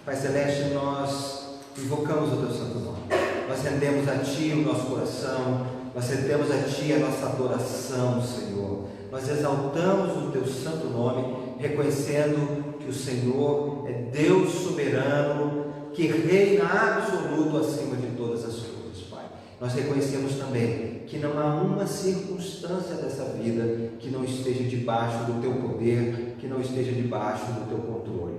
Pai Celeste, nós invocamos o Teu santo nome. Nós rendemos a Ti o nosso coração, nós rendemos a Ti a nossa adoração, Senhor. Nós exaltamos o Teu santo nome, reconhecendo que o Senhor é Deus soberano, que reina absoluto acima de todas as coisas, Pai. Nós reconhecemos também que não há uma circunstância dessa vida que não esteja debaixo do Teu poder, que não esteja debaixo do Teu controle.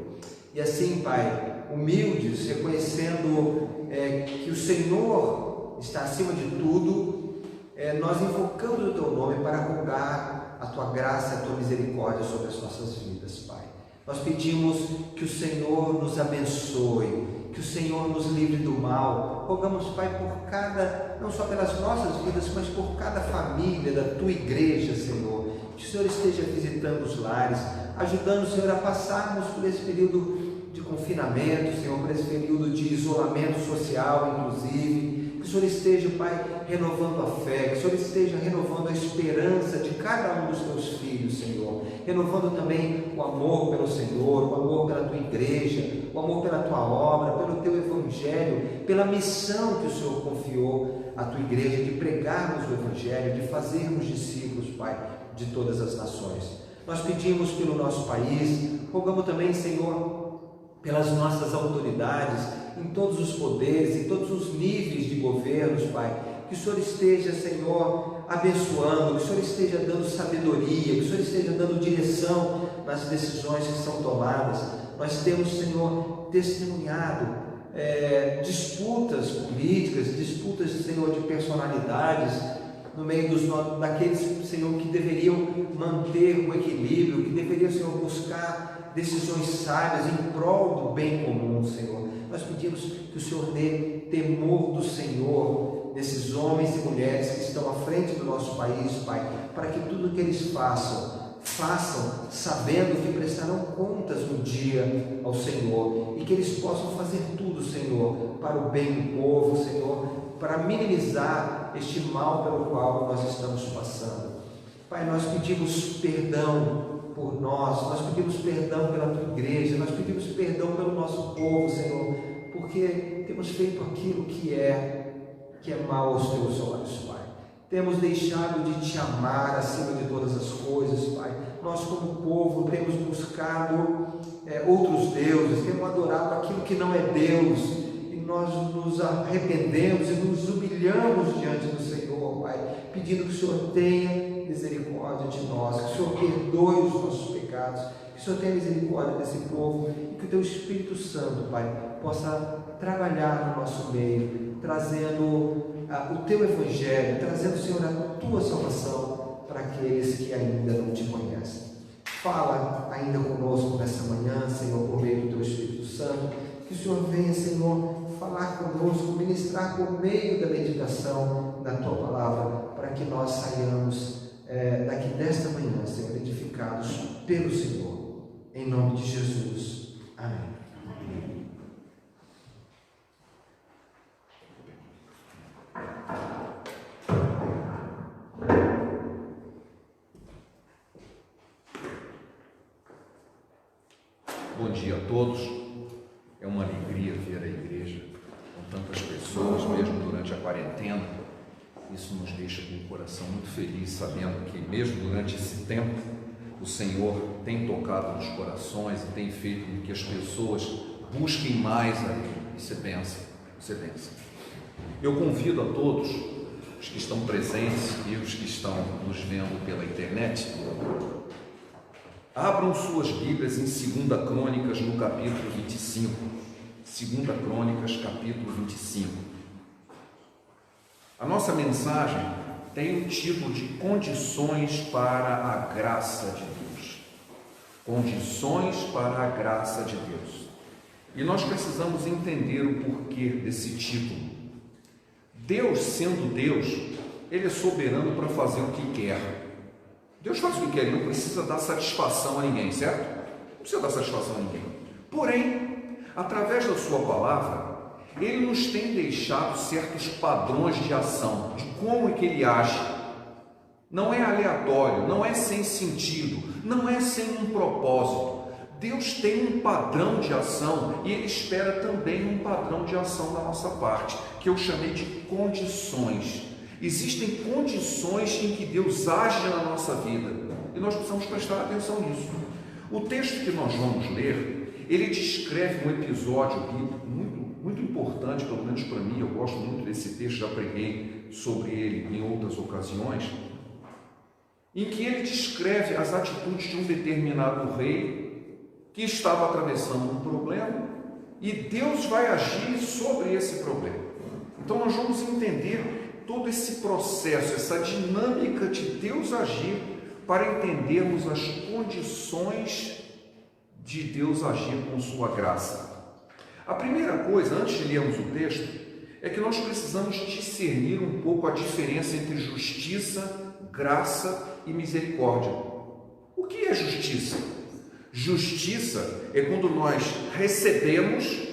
E assim, Pai, humildes, reconhecendo que o Senhor está acima de tudo, nós invocamos o Teu nome para rogar a Tua graça e a Tua misericórdia sobre as nossas vidas, Pai. Nós pedimos que o Senhor nos abençoe, que o Senhor nos livre do mal. Rogamos, Pai, por cada, não só pelas nossas vidas, mas por cada família da Tua igreja, Senhor. Que o Senhor esteja visitando os lares, ajudando, Senhor, a passarmos por esse período de confinamento, Senhor, por esse período de isolamento social, inclusive. Que o Senhor esteja, Pai, renovando a fé, que o Senhor esteja renovando a esperança de cada um dos Teus filhos, Senhor. Renovando também o amor pelo Senhor, o amor pela Tua igreja, o amor pela Tua obra, pelo Teu Evangelho, pela missão que o Senhor confiou à Tua igreja de pregarmos o Evangelho, de fazermos discípulos, Pai, de todas as nações. Nós pedimos pelo nosso país, rogamos também, Senhor, pelas nossas autoridades, em todos os poderes, em todos os níveis de governos, Pai, que o Senhor esteja, Senhor, abençoando, que o Senhor esteja dando sabedoria, que o Senhor esteja dando direção nas decisões que são tomadas. Nós temos, Senhor, testemunhado disputas políticas, disputas, Senhor, de personalidades, no meio daqueles, Senhor, que deveriam manter o equilíbrio, que deveriam, Senhor, buscar decisões sábias em prol do bem comum, Senhor. Nós pedimos que o Senhor dê temor do Senhor nesses homens e mulheres que estão à frente do nosso país, Pai, para que tudo que eles façam sabendo que prestarão contas um dia ao Senhor, e que eles possam fazer tudo, Senhor, para o bem do povo, Senhor, para minimizar este mal pelo qual nós estamos passando. Pai, nós pedimos perdão por nós pedimos perdão pela Tua igreja, nós pedimos perdão pelo nosso povo, Senhor, porque temos feito aquilo que é mal aos Teus olhos, Pai. Temos deixado de Te amar acima de todas as coisas, Pai. Nós, como povo, temos buscado outros deuses, temos adorado aquilo que não é Deus, e nós nos arrependemos e nos humilhamos diante do Senhor, Pai, pedindo que o Senhor tenha misericórdia de nós, que o Senhor perdoe os nossos pecados, que o Senhor tenha misericórdia desse povo, e que o Teu Espírito Santo, Pai, possa trabalhar no nosso meio, trazendo o Teu Evangelho, trazendo, Senhor, a Tua salvação para aqueles que ainda não Te conhecem. Fala ainda conosco nessa manhã, Senhor, por meio do Teu Espírito Santo, que o Senhor venha, Senhor, falar conosco, ministrar por meio da meditação da Tua palavra, para que nós saiamos daqui desta manhã, Senhor, edificados pelo Senhor, em nome de Jesus. Amém. Bom dia a todos. É uma alegria ver a igreja com tantas pessoas, mesmo durante a quarentena. Isso nos deixa com o coração muito feliz, sabendo que mesmo durante esse tempo o Senhor tem tocado nos corações e tem feito com que as pessoas busquem mais a Ele. Isso é bênção, isso é bênção. Eu convido a todos os que estão presentes e os que estão nos vendo pela internet, abram suas Bíblias em 2 Crônicas, no capítulo 25. 2 Crônicas, capítulo 25. A nossa mensagem tem o título de Condições para a Graça de Deus. Condições para a Graça de Deus. E nós precisamos entender o porquê desse título. Deus, sendo Deus, Ele é soberano para fazer o que quer. Deus faz o que quer, Ele não precisa dar satisfação a ninguém, certo? Não precisa dar satisfação a ninguém. Porém, através da sua palavra, Ele nos tem deixado certos padrões de ação, de como é que Ele age. Não é aleatório, não é sem sentido, não é sem um propósito. Deus tem um padrão de ação e Ele espera também um padrão de ação da nossa parte, que eu chamei de condições. Existem condições em que Deus age na nossa vida e nós precisamos prestar atenção nisso. O texto que nós vamos ler, ele descreve um episódio bíblico muito importante, pelo menos para mim. Eu gosto muito desse texto, já preguei sobre ele em outras ocasiões, em que ele descreve as atitudes de um determinado rei que estava atravessando um problema e Deus vai agir sobre esse problema. Então nós vamos entender todo esse processo, essa dinâmica de Deus agir, para entendermos as condições de Deus agir com sua graça. A primeira coisa, antes de lermos o texto, é que nós precisamos discernir um pouco a diferença entre justiça, graça e misericórdia. O que é justiça? Justiça é quando nós recebemos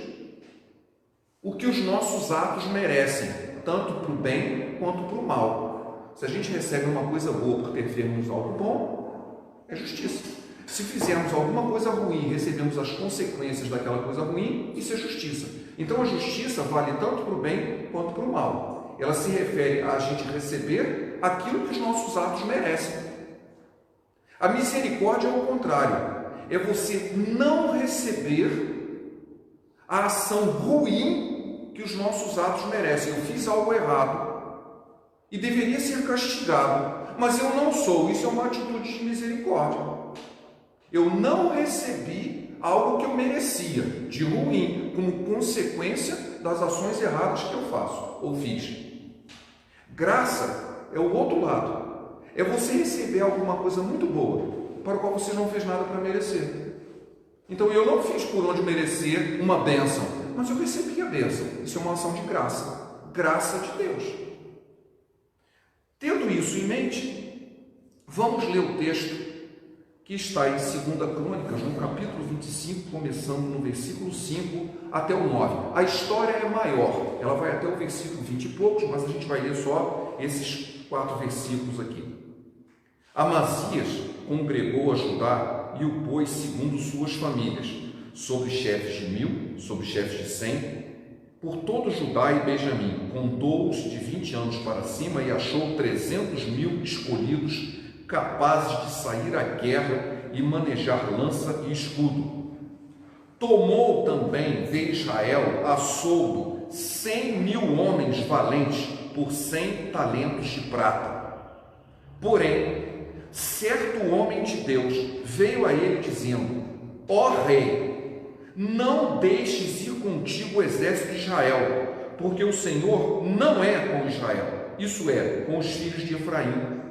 o que os nossos atos merecem, tanto para o bem quanto para o mal. Se a gente recebe uma coisa boa por ter feito algo bom, é justiça. Se fizermos alguma coisa ruim e recebemos as consequências daquela coisa ruim, isso é justiça. Então a justiça vale tanto para o bem quanto para o mal. Ela se refere a gente receber aquilo que os nossos atos merecem. A misericórdia é o contrário. É você não receber a ação ruim que os nossos atos merecem. Eu fiz algo errado e deveria ser castigado, mas eu não sou. Isso é uma atitude de misericórdia. Eu não recebi algo que eu merecia, de ruim, como consequência das ações erradas que eu faço ou fiz. Graça é o outro lado. É você receber alguma coisa muito boa, para a qual você não fez nada para merecer. Então eu não fiz por onde merecer uma bênção, mas eu recebi a bênção. Isso é uma ação de graça. Graça de Deus. Tendo isso em mente, vamos ler o texto que está em 2 Crônicas, no capítulo 25, começando no versículo 5 até o 9. A história é maior, ela vai até o versículo 20 e poucos, mas a gente vai ler só esses 4 versículos aqui. Amazias congregou a Judá e o pôs segundo suas famílias, sobre chefes de 1000, sobre chefes de 100, por todo Judá e Benjamim. Contou-os de 20 anos para cima e achou 300.000 escolhidos, capazes de sair à guerra e manejar lança e escudo. Tomou também de Israel a soldo 100.000 homens valentes por 100 talentos de prata. Porém, certo homem de Deus veio a ele dizendo: ó rei, não deixes ir contigo o exército de Israel, porque o Senhor não é com Israel, isso é, com os filhos de Efraim.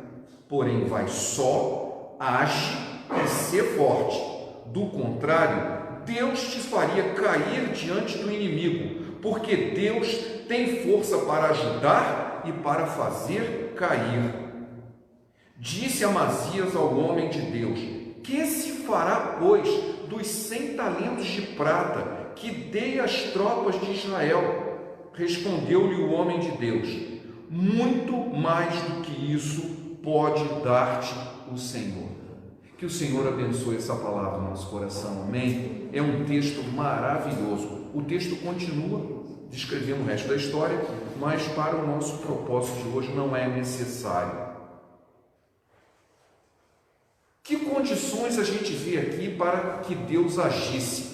Porém, vai só, age e sê forte. Do contrário, Deus te faria cair diante do inimigo, porque Deus tem força para ajudar e para fazer cair. Disse Amazias ao homem de Deus: que se fará, pois, dos 100 talentos de prata que dei às tropas de Israel? Respondeu-lhe o homem de Deus: muito mais do que isso pode dar-te o Senhor. Que o Senhor abençoe essa palavra no nosso coração, amém? É um texto maravilhoso. O texto continua descrevendo o resto da história, mas para o nosso propósito de hoje não é necessário. Que condições a gente vê aqui para que Deus agisse?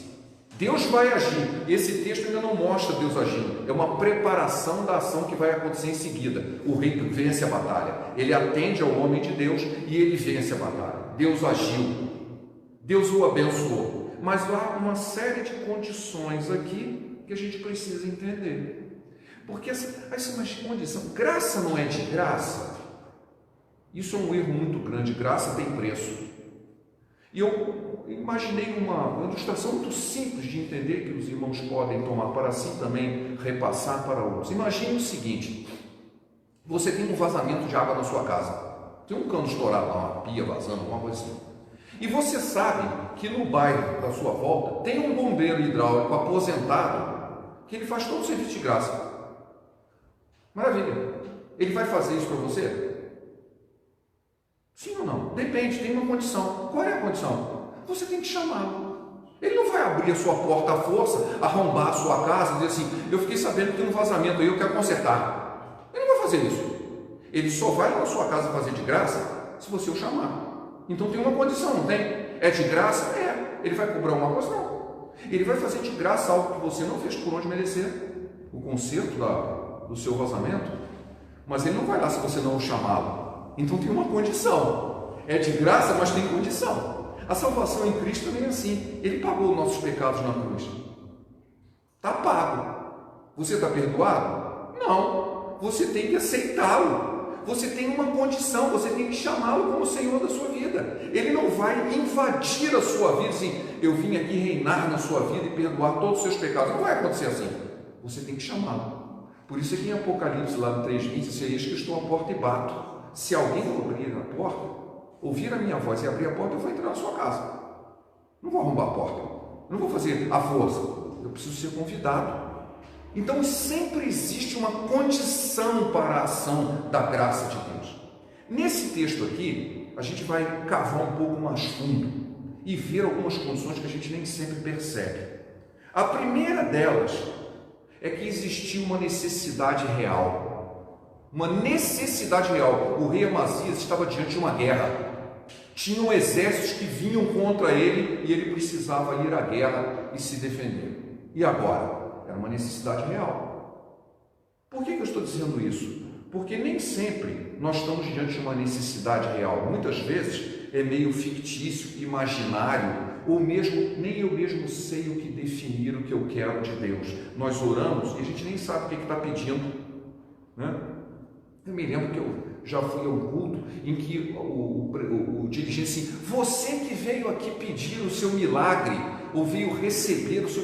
Deus vai agir. Esse texto ainda não mostra Deus agindo. É uma preparação da ação que vai acontecer em seguida. O rei vence a batalha. Ele atende ao homem de Deus e ele vence a batalha. Deus agiu. Deus o abençoou. Mas há uma série de condições aqui que a gente precisa entender. Porque essa é uma condição. Graça não é de graça. Isso é um erro muito grande. Graça tem preço. E eu imaginei uma ilustração muito simples de entender, que os irmãos podem tomar para si também, repassar para outros. Imagine o seguinte: você tem um vazamento de água na sua casa, tem um cano estourado lá, uma pia vazando, alguma coisa assim, e você sabe que no bairro da sua volta tem um bombeiro hidráulico aposentado que ele faz todo o serviço de graça. Maravilha. Ele vai fazer isso para você? Sim ou não? Depende, tem uma condição. Qual é a condição? Você tem que chamá-lo. Ele não vai abrir a sua porta à força, arrombar a sua casa e dizer assim: eu fiquei sabendo que tem um vazamento aí, eu quero consertar. Ele não vai fazer isso. Ele só vai na sua casa fazer de graça se você o chamar. Então tem uma condição, não tem? É de graça? É. Ele vai cobrar uma coisa? Não. Ele vai fazer de graça algo que você não fez por onde merecer, o conserto do seu vazamento, mas ele não vai lá se você não o chamá-lo. Então tem uma condição. É de graça, mas tem condição. A salvação em Cristo também é assim. Ele pagou os nossos pecados na cruz. Está pago. Você está perdoado? Não. Você tem que aceitá-lo. Você tem uma condição, você tem que chamá-lo como Senhor da sua vida. Ele não vai invadir a sua vida assim: eu vim aqui reinar na sua vida e perdoar todos os seus pecados. Não vai acontecer assim. Você tem que chamá-lo. Por isso aqui em Apocalipse, lá no 3:20, diz: eis que estou à porta e bato. Se alguém abrir a porta, ouvir a minha voz e abrir a porta, eu vou entrar na sua casa. Não vou arrombar a porta. Não vou fazer à força. Eu preciso ser convidado. Então sempre existe uma condição para a ação da graça de Deus. Nesse texto aqui, a gente vai cavar um pouco mais fundo e ver algumas condições que a gente nem sempre percebe. A primeira delas é que existia uma necessidade real. Uma necessidade real. O rei Amazias estava diante de uma guerra. Tinham exércitos que vinham contra ele e ele precisava ir à guerra e se defender. E agora? Era uma necessidade real. Por que eu estou dizendo isso? Porque nem sempre nós estamos diante de uma necessidade real. Muitas vezes é meio fictício, imaginário, ou mesmo, nem eu mesmo sei o que definir o que eu quero de Deus. Nós oramos e a gente nem sabe o que está pedindo, né? Eu me lembro que eu já fui a um culto em que o dirigente assim: você que veio aqui pedir o seu milagre, ou veio receber o seu...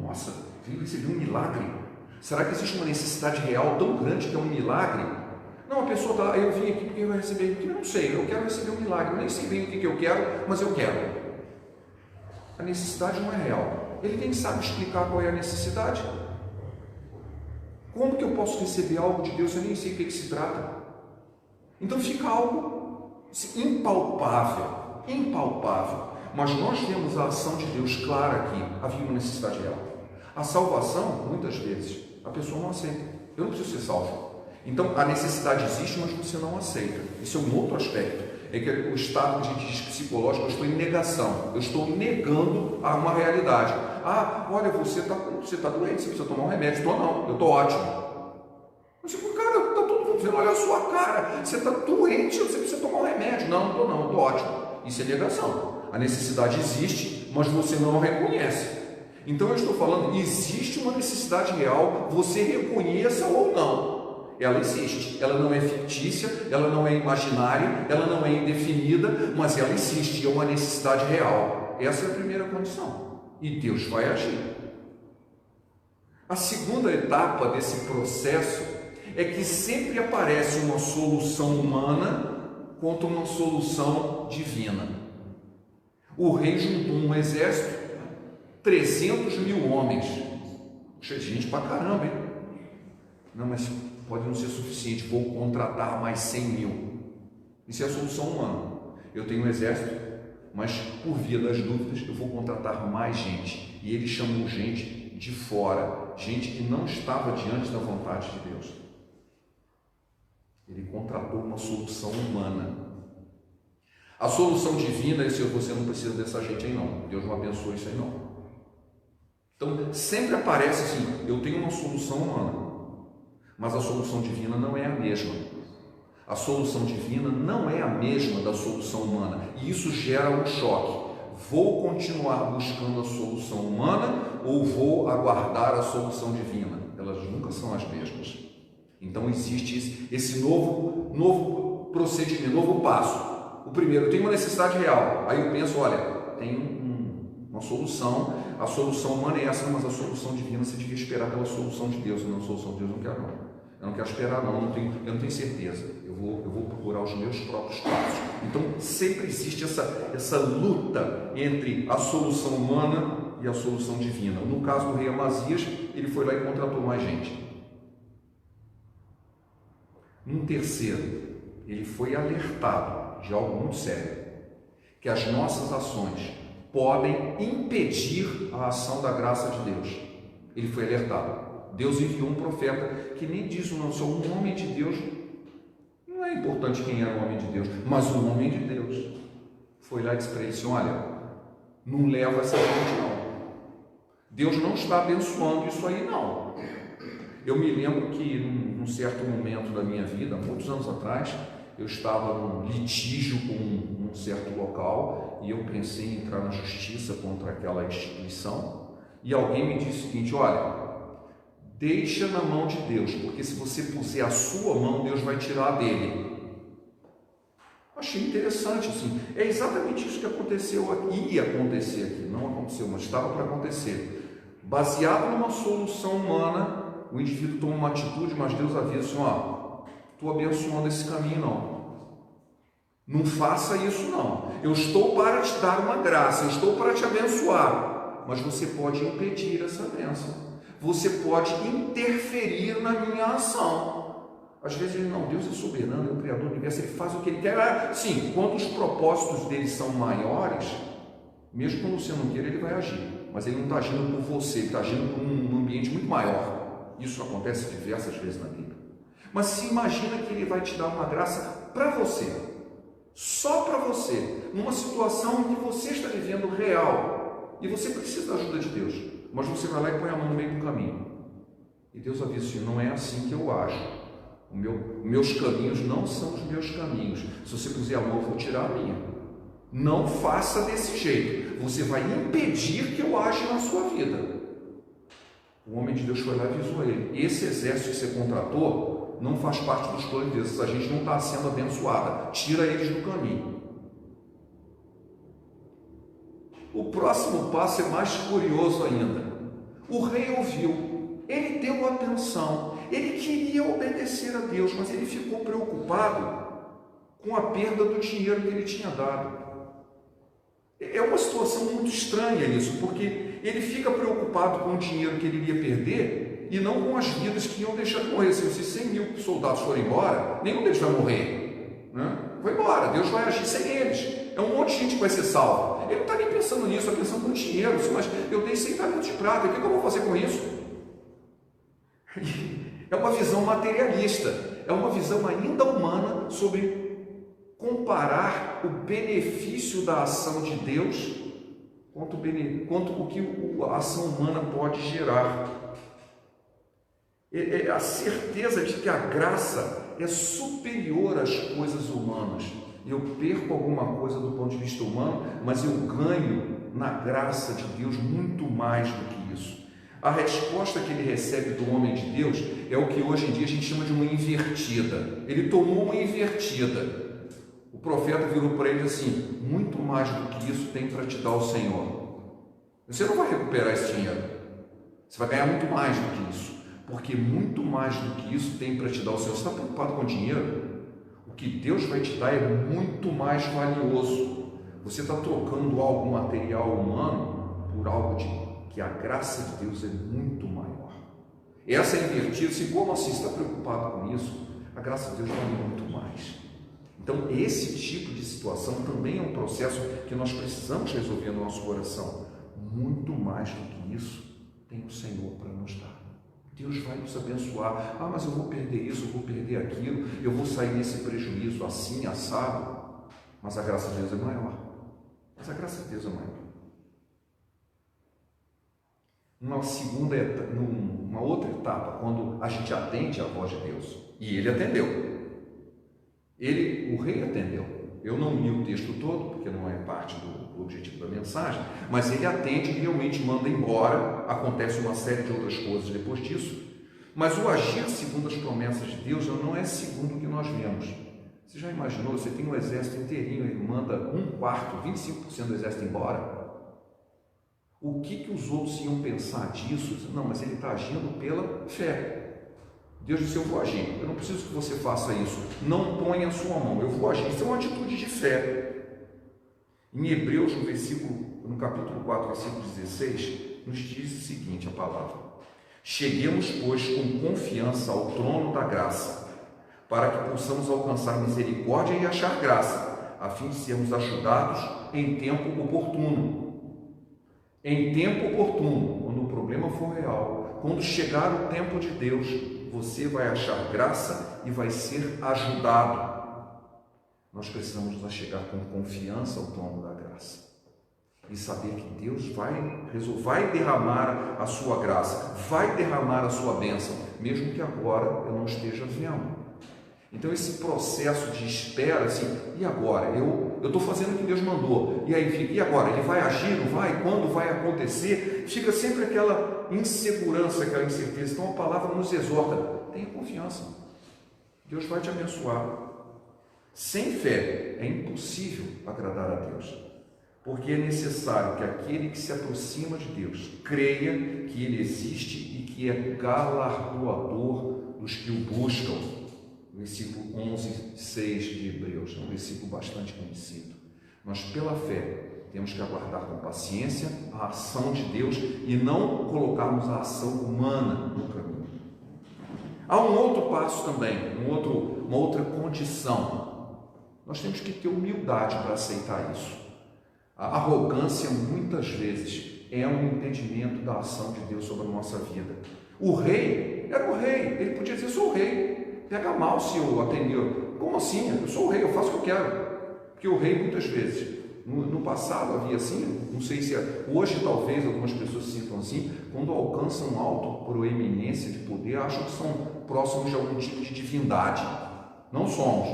Nossa, veio receber um milagre? Será que existe uma necessidade real tão grande que é um milagre? Não, a pessoa está lá: eu vim aqui porque eu vou receber. Eu não sei, eu quero receber um milagre. Eu nem sei bem o que eu quero, mas eu quero. A necessidade não é real. Ele nem sabe explicar qual é a necessidade. Como que eu posso receber algo de Deus? Eu nem sei o que se trata. Então fica algo impalpável, impalpável. Mas nós temos a ação de Deus clara aqui. Havia uma necessidade real. A salvação, muitas vezes, a pessoa não aceita. Eu não preciso ser salvo. Então a necessidade existe, mas você não aceita. Isso é um outro aspecto. É que o estado que a gente diz psicológico: eu estou em negação. Eu estou negando uma realidade. Ah, olha, você está doente, você precisa tomar um remédio. Estou não, eu estou ótimo. Mas, cara, está todo mundo vendo, olha a sua cara. Você está doente, você precisa tomar um remédio. Não estou ótimo. Isso é negação. A necessidade existe, mas você não a reconhece. Então eu estou falando, existe uma necessidade real, você reconheça ou não. Ela existe, ela não é fictícia, ela não é imaginária, ela não é indefinida, mas ela existe, é uma necessidade real. Essa é a primeira condição. E Deus vai agir. A segunda etapa desse processo é que sempre aparece uma solução humana contra uma solução divina. O rei juntou um exército, 300 mil homens. Puxa, gente pra caramba, hein? Não, mas pode não ser suficiente, vou contratar mais 100 mil. Isso é a solução humana. Eu tenho um exército, mas por via das dúvidas eu vou contratar mais gente. E ele chamou gente de fora, gente que não estava diante da vontade de Deus. Ele contratou uma solução humana. A solução divina é: se você não precisa dessa gente aí não, Deus não abençoa isso aí não. Então sempre aparece assim: eu tenho uma solução humana, mas a solução divina não é a mesma. A solução divina não é a mesma da solução humana, e isso gera um choque. Vou continuar buscando a solução humana ou vou aguardar a solução divina? Elas nunca são as mesmas. Então existe esse novo procedimento, novo passo. O primeiro: eu tenho uma necessidade real. Aí eu penso: olha, tem uma solução. A solução humana é essa, mas a solução divina você devia esperar pela solução de Deus. E não, a solução de Deus eu não quero não. Eu não quero esperar não, eu não tenho certeza. Eu vou procurar os meus próprios passos. Então sempre existe essa luta entre a solução humana e a solução divina. No caso do rei Amazias, ele foi lá e contratou mais gente. Num terceiro, ele foi alertado de algo muito sério: que as nossas ações podem impedir a ação da graça de Deus. Ele foi alertado. Deus enviou um profeta que nem diz não sou um homem de Deus. Não é importante quem era o homem de Deus, mas um homem de Deus foi lá e disse para ele assim, olha, não leva essa gente não. Deus não está abençoando isso aí não. Eu me lembro que num certo momento da minha vida, muitos anos atrás, eu estava num litígio com um certo local e eu pensei em entrar na justiça contra aquela instituição e alguém me disse o seguinte, olha, deixa na mão de Deus, porque se você puser a sua mão, Deus vai tirar dele. Achei interessante, assim, é exatamente isso que aconteceu aqui, ia acontecer aqui, não aconteceu, mas estava para acontecer. Baseado numa solução humana, o indivíduo toma uma atitude, mas Deus avisa assim, ó, estou abençoando esse caminho não. Não faça isso não. Eu estou para te dar uma graça, eu estou para te abençoar, mas você pode impedir essa bênção. Você pode interferir na minha ação. Às vezes ele não, Deus é soberano, é o Criador do universo, ele faz o que ele quer. Sim, quando os propósitos dele são maiores, mesmo quando você não queira, ele vai agir. Mas ele não está agindo por você, ele está agindo por um ambiente muito maior. Isso acontece diversas vezes na Bíblia. Mas se imagina que ele vai te dar uma graça para você, só para você, numa situação em que você está vivendo real, e você precisa da ajuda de Deus, mas você vai lá e põe a mão no meio do caminho. E Deus avisa assim, não é assim que eu ajo. Meus caminhos não são os meus caminhos. Se você puser a mão, eu vou tirar a minha. Não faça desse jeito. Você vai impedir que eu aja na sua vida. O homem de Deus foi lá e avisou ele. Esse exército que você contratou não faz parte dos planos de Deus. Essa gente não está sendo abençoada. Tira eles do caminho. O próximo passo é mais curioso ainda. O rei ouviu. Ele deu atenção. Ele queria obedecer a Deus, mas ele ficou preocupado com a perda do dinheiro que ele tinha dado. É uma situação muito estranha isso, porque ele fica preocupado com o dinheiro que ele iria perder e não com as vidas que iam deixar de morrer. Se 100 mil soldados forem embora, nenhum deles vai morrer. Né? Vai embora, Deus vai agir sem eles. É um monte de gente que vai ser salva. Ele não está nem pensando nisso, está pensando no dinheiro. Mas eu dei 100 talentos de prata, o que eu vou fazer com isso? É uma visão materialista, é uma visão ainda humana sobre comparar o benefício da ação de Deus quanto o que a ação humana pode gerar. É a certeza de que a graça é superior às coisas humanas. Eu perco alguma coisa do ponto de vista humano, mas eu ganho na graça de Deus muito mais do que isso. A resposta que ele recebe do homem de Deus é o que hoje em dia a gente chama de uma invertida. Ele tomou uma invertida. O profeta virou para ele assim, muito mais do que isso tem para te dar o Senhor. Você não vai recuperar esse dinheiro. Você vai ganhar muito mais do que isso. Porque muito mais do que isso tem para te dar o Senhor. Você está preocupado com o dinheiro? O que Deus vai te dar é muito mais valioso. Você está trocando algo material humano por algo que a graça de Deus é muito maior. Essa é invertida, assim, como assim? Você está preocupado com isso? A graça de Deus vale muito mais. Então, esse tipo de situação também é um processo que nós precisamos resolver no nosso coração. Muito mais do que isso, tem o Senhor para nos dar. Deus vai nos abençoar. Ah, mas eu vou perder isso, eu vou perder aquilo, eu vou sair nesse prejuízo assim, assado. Mas a graça de Deus é maior. Mas a graça de Deus é maior. Numa outra etapa, quando a gente atende à voz de Deus, e ele atendeu, o rei atendeu. Eu não li o texto todo, porque não é parte do objetivo da mensagem, mas ele atende e realmente manda embora. Acontece uma série de outras coisas depois disso, mas o agir segundo as promessas de Deus não é segundo o que nós vemos. Você já imaginou? Você tem um exército inteirinho, ele manda 1/4, 25% do exército embora. O que os outros iam pensar disso? Não, mas ele está agindo pela fé. Deus disse, eu vou agir, eu não preciso que você faça isso, não ponha a sua mão, eu vou agir. Isso é uma atitude de fé. Em Hebreus, no capítulo 4, versículo 16, nos diz o seguinte, a palavra: cheguemos, pois, com confiança ao trono da graça, para que possamos alcançar misericórdia e achar graça, a fim de sermos ajudados em tempo oportuno. Em tempo oportuno, quando o problema for real, quando chegar o tempo de Deus, você vai achar graça e vai ser ajudado. Nós precisamos nos achegar com confiança ao trono da graça e saber que Deus vai derramar a sua graça, vai derramar a sua bênção, mesmo que agora eu não esteja vendo. Então esse processo de espera, assim, e agora? Eu estou fazendo o que Deus mandou, e aí fica, e agora? Ele vai agir, não vai? Quando vai acontecer? Fica sempre aquela insegurança, aquela incerteza. Então a palavra nos exorta, tenha confiança, Deus vai te abençoar. Sem fé é impossível agradar a Deus, porque é necessário que aquele que se aproxima de Deus creia que Ele existe e que é galardoador dos que o buscam. Versículo 11:6 de Hebreus, é um versículo bastante conhecido. Nós, pela fé, temos que aguardar com paciência a ação de Deus e não colocarmos a ação humana no caminho. Há um outro passo também, uma outra condição. Nós temos que ter humildade para aceitar isso. A arrogância, muitas vezes, é um impedimento da ação de Deus sobre a nossa vida. O rei era o rei, ele podia dizer, sou o rei. Pega mal se eu atender. Como assim? Eu sou o rei, eu faço o que eu quero. Porque o rei, muitas vezes, no passado havia assim, não sei se hoje talvez algumas pessoas se sintam assim, quando alcançam alta proeminência de poder, acham que são próximos de algum tipo de divindade. Não somos.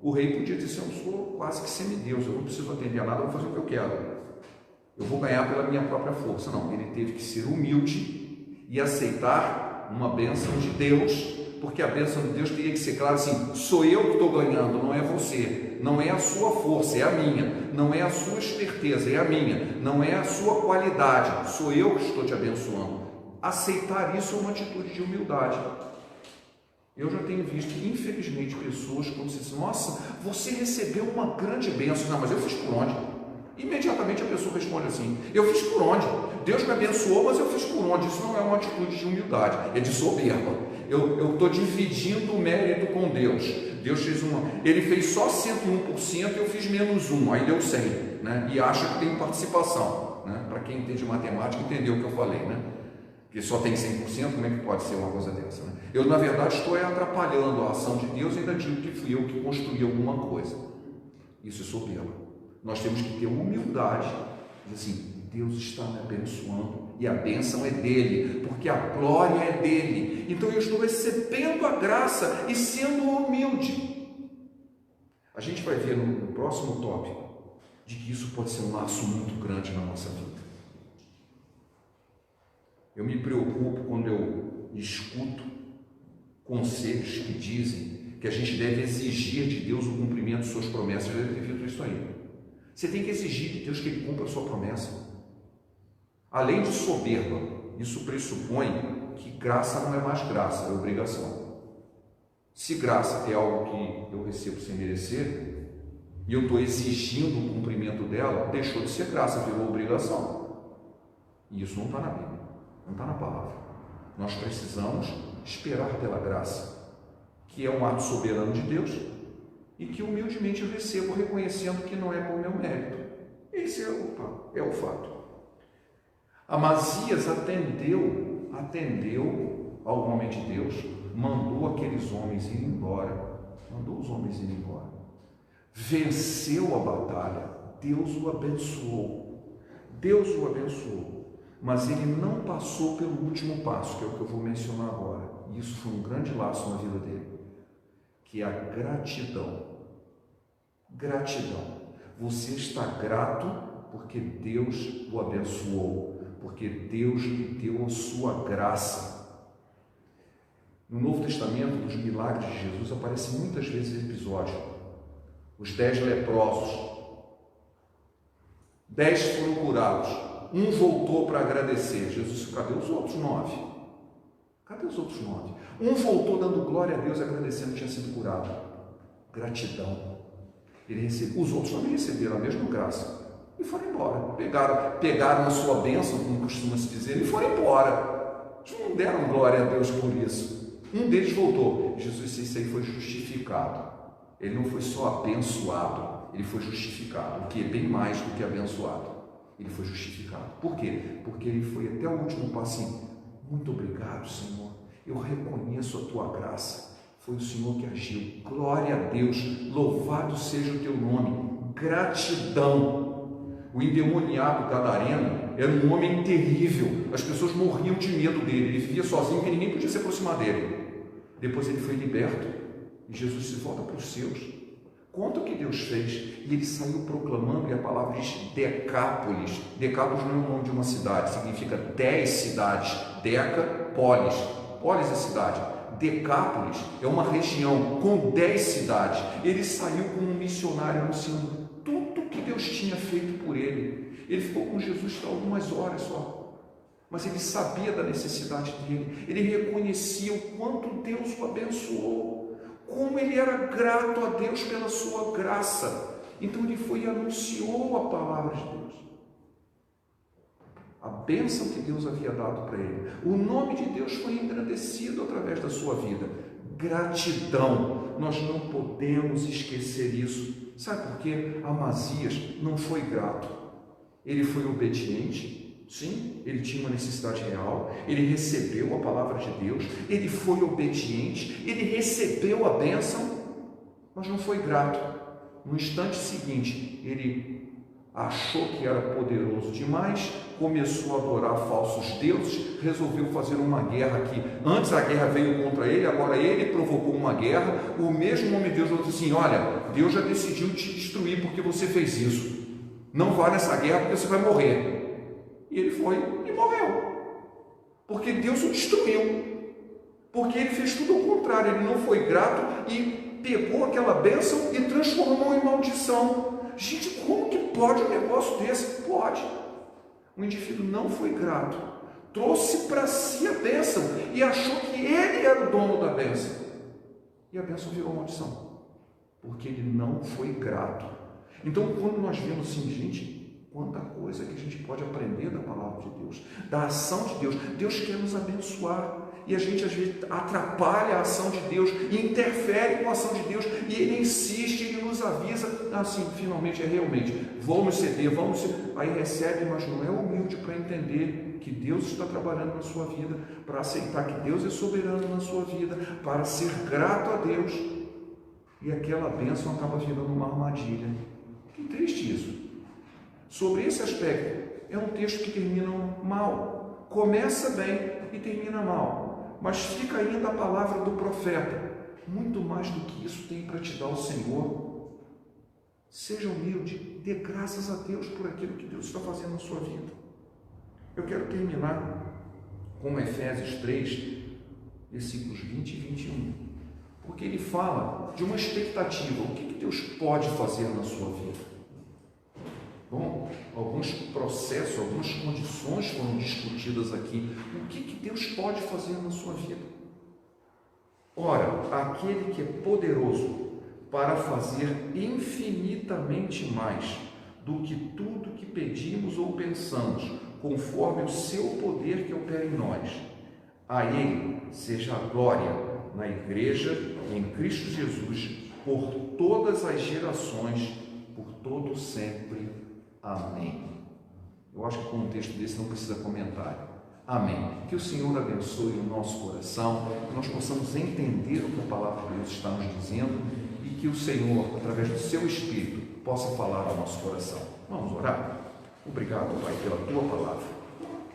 O rei podia dizer, eu sou quase que semideus, eu não preciso atender a nada, eu vou fazer o que eu quero. Eu vou ganhar pela minha própria força. Não, ele teve que ser humilde e aceitar uma bênção de Deus, porque a bênção de Deus teria que ser clara assim, sou eu que estou ganhando, não é você, não é a sua força, é a minha, não é a sua esperteza, é a minha, não é a sua qualidade, sou eu que estou te abençoando. Aceitar isso é uma atitude de humildade. Eu já tenho visto, infelizmente, pessoas quando se dizem, nossa, você recebeu uma grande bênção. Não, mas eu fiz por onde? Imediatamente a pessoa responde assim, eu fiz por onde? Deus me abençoou, mas eu fiz por onde? Isso não é uma atitude de humildade, é de soberba. Eu estou dividindo o mérito com Deus. Deus fez ele fez só 101% e eu fiz menos 1, aí deu 100, né? E acha que tem participação, né? Para quem entende matemática, entendeu o que eu falei, né? Que só tem 100%, como é que pode ser uma coisa dessa, né? Eu, na verdade, estou atrapalhando a ação de Deus e ainda digo que fui eu que construí alguma coisa. Isso é soberba. Nós temos que ter humildade, dizer assim, Deus está me abençoando e a bênção é dele, porque a glória é dele. Então eu estou recebendo a graça e sendo humilde. A gente vai ver no próximo tópico de que isso pode ser um laço muito grande na nossa vida. Eu me preocupo quando eu escuto conselhos que dizem que a gente deve exigir de Deus o cumprimento de suas promessas. Eu deve ter feito isso aí. Você tem que exigir de Deus que Ele cumpra a sua promessa. Além de soberba, isso pressupõe que graça não é mais graça, é obrigação. Se graça é algo que eu recebo sem merecer, e eu estou exigindo o cumprimento dela, deixou de ser graça, virou obrigação. E isso não está na Bíblia, não está na palavra. Nós precisamos esperar pela graça, que é um ato soberano de Deus, e que humildemente eu recebo, reconhecendo que não é por meu mérito. Esse é o fato. Amazias atendeu ao homem de Deus, mandou aqueles homens ir embora, mandou os homens ir embora, venceu a batalha, Deus o abençoou, mas ele não passou pelo último passo, que é o que eu vou mencionar agora, e isso foi um grande laço na vida dele, que é a gratidão. Você está grato porque Deus o abençoou, porque Deus lhe deu a sua graça. No Novo Testamento, nos milagres de Jesus, aparece muitas vezes esse episódio. Os 10 leprosos, 10 foram curados, um voltou para agradecer. Jesus, cadê os outros 9? Um voltou dando glória a Deus, agradecendo que tinha sido curado. Gratidão. Os outros também receberam a mesma graça e foram embora. Pegaram a sua bênção, como costuma se dizer, e foram embora. Eles não deram glória a Deus por isso. Um deles voltou. Jesus disse, isso aí foi justificado. Ele não foi só abençoado, ele foi justificado, o que é bem mais do que abençoado. ele foi justificado. Por quê? Porque ele foi até o último passo assim: muito obrigado, Senhor, eu reconheço a tua graça, foi o Senhor que agiu, glória a Deus, louvado seja o teu nome, gratidão. O endemoniado gadareno era um homem terrível, as pessoas morriam de medo dele, ele vivia sozinho e ninguém podia se aproximar dele. Depois ele foi liberto e Jesus se volta para os seus, conta o que Deus fez, e ele saiu proclamando, e a palavra diz Decápolis. Decápolis não é o nome de uma cidade, significa 10 cidades. Deca, polis. Polis é cidade. Decápolis é uma região com 10 cidades. Ele saiu como um missionário anunciando tudo que Deus tinha feito por ele. Ele ficou com Jesus só algumas horas só, mas ele sabia da necessidade dele, ele reconhecia o quanto Deus o abençoou, como ele era grato a Deus pela sua graça. Então ele foi e anunciou a palavra de Deus, a bênção que Deus havia dado para ele. O nome de Deus foi engrandecido através da sua vida. Gratidão, nós não podemos esquecer isso. Sabe por quê? Amazias não foi grato, ele foi obediente, sim, ele tinha uma necessidade real, ele recebeu a palavra de Deus, ele foi obediente, ele recebeu a bênção, mas não foi grato. No instante seguinte, ele achou que era poderoso demais, começou a adorar falsos deuses, resolveu fazer uma guerra aqui. Antes a guerra veio contra ele, agora ele provocou uma guerra. O mesmo homem de Deus falou assim: olha, Deus já decidiu te destruir porque você fez isso, não vá nessa guerra porque você vai morrer. E ele foi e morreu, porque Deus o destruiu, porque ele fez tudo ao contrário, ele não foi grato e pegou aquela bênção e transformou em maldição. Gente, como que pode um negócio desse? Pode. O indivíduo não foi grato, trouxe para si a bênção e achou que ele era o dono da bênção, e a bênção virou maldição, porque ele não foi grato. Então, quando nós vemos assim, gente, quanta coisa que a gente pode aprender da palavra de Deus, da ação de Deus. Deus quer nos abençoar, e a gente às vezes atrapalha a ação de Deus, e interfere com a ação de Deus, e ele insiste, ele nos avisa, assim, finalmente realmente, vamos ceder, aí recebe, mas não é humilde para entender que Deus está trabalhando na sua vida, para aceitar que Deus é soberano na sua vida, para ser grato a Deus, e aquela bênção acaba virando uma armadilha. Que triste isso. Sobre esse aspecto, é um texto que termina mal, começa bem e termina mal, mas fica ainda a palavra do profeta: muito mais do que isso tem para te dar o Senhor. Seja humilde, dê graças a Deus por aquilo que Deus está fazendo na sua vida. Eu quero terminar com Efésios 3, versículos 20 e 21, porque ele fala de uma expectativa, o que Deus pode fazer na sua vida. Bom, alguns processos, algumas condições foram discutidas aqui. O que Deus pode fazer na sua vida? Ora, aquele que é poderoso para fazer infinitamente mais do que tudo que pedimos ou pensamos, conforme o seu poder que opera em nós. A Ele seja a glória na Igreja e em Cristo Jesus, por todas as gerações, por todo sempre. Amém. Eu acho que com um texto desse não precisa comentário. Amém. Que o Senhor abençoe o nosso coração, que nós possamos entender o que a palavra de Deus está nos dizendo e que o Senhor, através do seu Espírito, possa falar ao nosso coração. Vamos orar? Obrigado, Pai, pela tua palavra,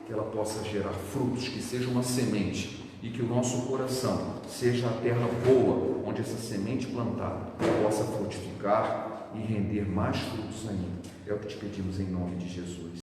que ela possa gerar frutos, que seja uma semente e que o nosso coração seja a terra boa, onde essa semente plantada possa frutificar e render mais frutos ainda. É o que te pedimos em nome de Jesus.